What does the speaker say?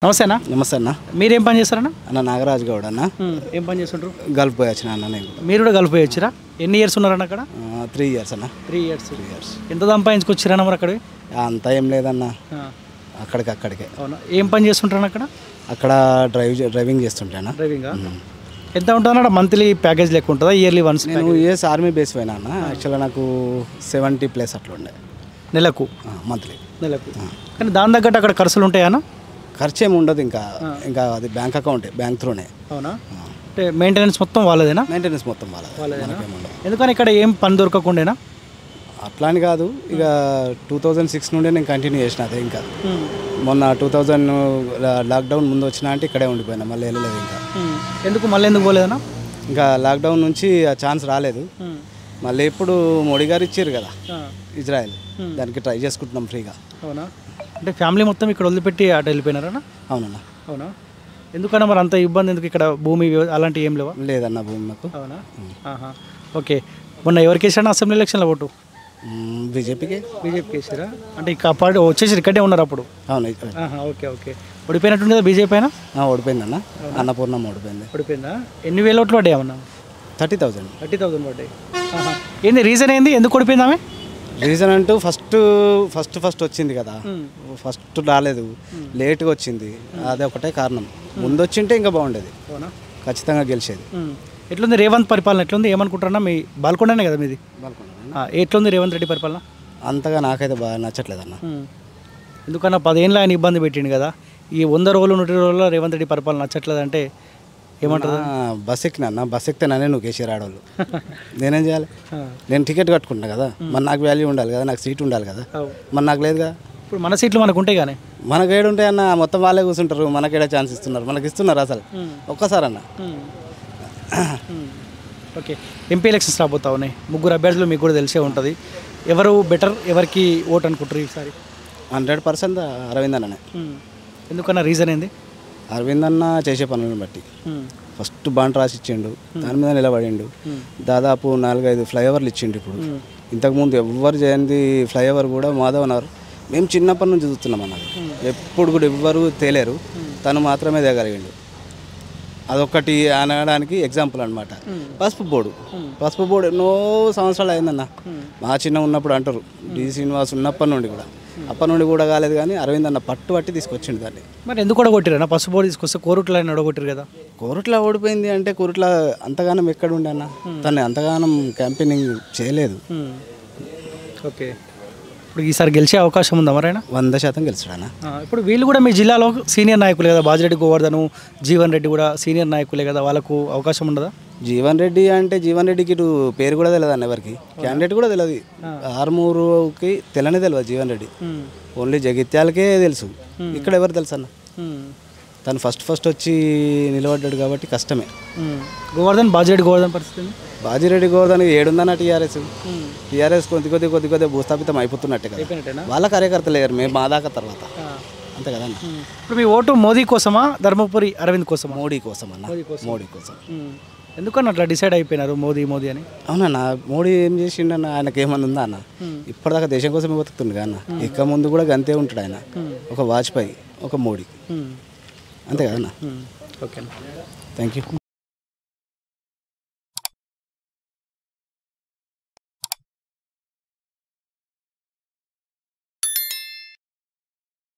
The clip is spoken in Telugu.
నమస్తే అన్న. నమస్తే అన్న. మీరేం పని చేస్తారన్న? అన్న నాగరాజు గౌడ్ అన్న. ఏం పని చేస్తుంటారు? గల్ఫ్ పోయి వచ్చిన అన్న. నేను మీరు కూడా గల్ఫ్ పోయి వచ్చిరా? ఎన్ని ఇయర్స్ ఉన్నారన్న అక్కడ? 3 years అన్న. 3 years. ఎంత సంపాదించుకొచ్చిరన్న మరి అక్కడికి? అంతా ఏం లేదన్న, అక్కడికే. అవునా? ఏం పని చేస్తుంటారన్న అక్కడ? అక్కడ డ్రైవింగ్ చేస్తుంటాను. డ్రైవింగ్. ఎంత ఉంటుందన్న? మంత్లీ ప్యాకేజ్ లెక్క ఉంటుందా, ఇయర్లీ వన్స్? నేను యూఎస్ ఆర్మీ బేస్ పోయినా అన్న. యాక్చువల్గా నాకు 70+ అట్లా ఉండే నెలకు. మంత్లీ నెలకు. కానీ దాని తగ్గట్టు అక్కడ ఖర్చులు ఉంటాయన్నా? ఖర్చు ఏమి ఉండదు. ఇంకా అది బ్యాంక్ అకౌంటే, బ్యాంక్ త్రూనే. అవునా? అంటే మెయింటెనెన్స్ మొత్తం వాళ్ళదేనా? మెయింటెనెన్స్ మొత్తం వాళ్ళదేనా. ఎందుకని ఇక్కడ ఏం పని దొరకకుండేనా? అట్లా అని కాదు, ఇక 2006 నుండి నేను కంటిన్యూ చేసిన అదే. ఇంకా మొన్న 2000 లాక్డౌన్ ముందు వచ్చినా అంటే ఇక్కడే ఉండిపోయినా, మళ్ళీ వెళ్ళలేదు. ఇంకా ఎందుకు పోలేదన్నా? ఇంకా లాక్డౌన్ నుంచి ఆ ఛాన్స్ రాలేదు. మళ్ళీ ఇప్పుడు మోడీ గారు ఇచ్చారు కదా ఇజ్రాయెల్, దానికి ట్రై చేసుకుంటున్నాం ఫ్రీగా. అవునా? అంటే ఫ్యామిలీ మొత్తం ఇక్కడ వదిలిపెట్టి అటు వెళ్ళిపోయినారన్నా? అవునన్నా. అవునా? ఎందుకన్నా మరి అంత ఇబ్బంది ఎందుకు? ఇక్కడ భూమి అలాంటివి ఏం లేవా? లేదన్న, భూమి మాకు. అవునా? ఓకే. మొన్న ఎవరికి వేసారా అసెంబ్లీ ఎలక్షన్లో ఓటు? బీజేపీకి వేసారా? అంటే ఇక పార్టీ వచ్చేసి ఇక్కడే ఉన్నారు అప్పుడు? అవును. ఓకే. ఓడిపోయినట్టు కదా బీజేపీ అయినా? ఓడిపోయిందన్న. అన్నపూర్ణం ఓడిపోయిందా? ఎన్ని వేల ఓట్లు పడ్డాయి అన్న? 30,000 పడ్డాయి. ఏంది రీజన్? ఏంది ఎందుకు ఓడిపోయింది ఆమె? రీజన్ అంటూ ఫస్ట్ వచ్చింది కదా, ఫస్ట్ రాలేదు, లేట్గా వచ్చింది. అదే ఒకటే కారణం. ముందు వచ్చింటే ఇంకా బాగుండేది, ఖచ్చితంగా గెలిచేది. ఎట్లుంది రేవంత్ పరిపాలన? ఎట్లుంది? ఏమనుకుంటారన్నా? మీ బాల్కొండనే కదా మీది? ఎట్లుంది రేవంత్ రెడ్డి పరిపాలన? అంతగా నాకైతే బాగా నచ్చట్లేదన్న. ఎందుకన్నా 10 ఏళ్ళు ఆయన ఇబ్బంది పెట్టిండు కదా, ఈ 100 రోజులు 100 రోజుల్లో రేవంత్ రెడ్డి పరిపాలన నచ్చట్లేదంటే ఏమంటారు? బస్ ఎక్కినా, బస్ ఎక్కితేనే నువ్వు కేసీఆర్ ఆడవాళ్ళు, నేనేం చేయాలి? నేను టికెట్ కట్టుకుంటున్నా కదా, మరి నాకు వాల్యూ ఉండాలి కదా, నాకు సీట్ ఉండాలి కదా, మరి నాకు లేదుగా. ఇప్పుడు మన సీట్లు మనకు ఉంటాయి కానీ మనకు ఏడుంటాయి అన్న? మొత్తం వాళ్ళే కూర్చుంటారు, మనకేడా ఛాన్స్ ఇస్తున్నారు? మనకి ఇస్తున్నారు అసలు ఒక్కసారి అన్న. ఓకే. ఎంపీ ఎలక్షన్స్ రాబోతా ఉన్నాయి. 3 అభ్యర్థులు మీకు కూడా తెలిసే ఉంటుంది. ఎవరు బెటర్, ఎవరికి ఓట్ అనుకుంటారు ఈసారి? 100% అరవింద్ అన్ననే. ఎందుకన్నా రీజన్ ఏంది? అరవింద్ అన్న చేసే పనులను బట్టి. ఫస్ట్ బాండ్ రాసి ఇచ్చిండు, దాని మీద నిలబడిండు. దాదాపు 4-5 ఫ్లైఓవర్లు ఇచ్చిండు. ఇప్పుడు ఇంతకుముందు ఎవ్వరు చేయనిది ఫ్లైఓవర్ కూడా మాధవనగర్ మేము చిన్నప్పటి నుంచి చూస్తున్నాం అన్నది. ఎప్పుడు కూడా ఎవ్వరు తేలేరు, తను మాత్రమే తేగలిగిండు. అదొకటి అనడానికి ఎగ్జాంపుల్ అనమాట. పసుపు బోర్డు ఎన్నో సంవత్సరాలు అయిందన్న. మా చిన్న ఉన్నప్పుడు అంటారు, డి శ్రీనివాస్ అప్పటి నుండి కూడా కాలేదు. కానీ అరవింద్ అన్న పట్టి తీసుకొచ్చిండు దాన్ని. మరి ఎందుకు ఓడగొట్టిరన్నా? పసుపు బోర్డు తీసుకొస్తే కోరుట్ల ఓడగొట్టారు కదా. కోరుట్ల ఓడిపోయింది అంటే కోరుట్ల అంతగానం ఎక్కడ ఉండే అన్న, తను అంతగానం క్యాంపెయినింగ్ చేయలేదు. ఓకే. ఇప్పుడు ఈసారి గెలిచే అవకాశం ఉందా మరైనా? 100% గెలిచాడన్న. ఇప్పుడు వీళ్ళు కూడా మీ జిల్లాలో సీనియర్ నాయకులే కదా, బాజిరెడ్డి గోవర్ధన్, జీవన్ రెడ్డి కూడా సీనియర్ నాయకులే కదా, వాళ్ళకు అవకాశం ఉండదా? జీవన్ రెడ్డికి ఇటు పేరు కూడా తెలియదు అన్న, ఎవరికి క్యాండిడేట్ కూడా తెలియదు. ఆర్మూరుకి తెలియదు జీవన్ రెడ్డి, ఓన్లీ జగిత్యాలకే తెలుసు. ఇక్కడ ఎవరు తెలుసు అన్న? తను ఫస్ట్ వచ్చి నిలబడ్డాడు కాబట్టి కష్టమే. బాజిరెడ్డి గోవర్ధన్ పరిస్థితి? బాజిరెడ్డి గోవర్ధన్ ఏడుందన్న టీఆర్ఎస్ కొద్ది భూస్థాపితం అయిపోతున్నట్టే కదా. వాళ్ళ కార్యకర్తలు లేరు, మేము మా దాకా తర్వాత అంతే కదా. ఇప్పుడు మీ ఓటు మోదీ కోసమా, ధర్మపురి అరవింద్ కోసమా? మోడీ కోసం అన్న. మోడీ కోసం. ఎందుకన్నా అట్లా డిసైడ్ అయిపోయినారు మోదీ అని? అవునన్నా, మోడీ ఏం చేసిండన్న? ఆయనకి ఏమన్నా ఉందా అన్న? ఇప్పటిదాకా దేశం కోసమే బతుకుతుండు కదా అన్న. ఇక ముందు కూడా గంతే ఉంటాడు ఆయన. ఒక వాజ్పేయి, ఒక మోడీ, అంతే కదన్నా. Okay, thank you.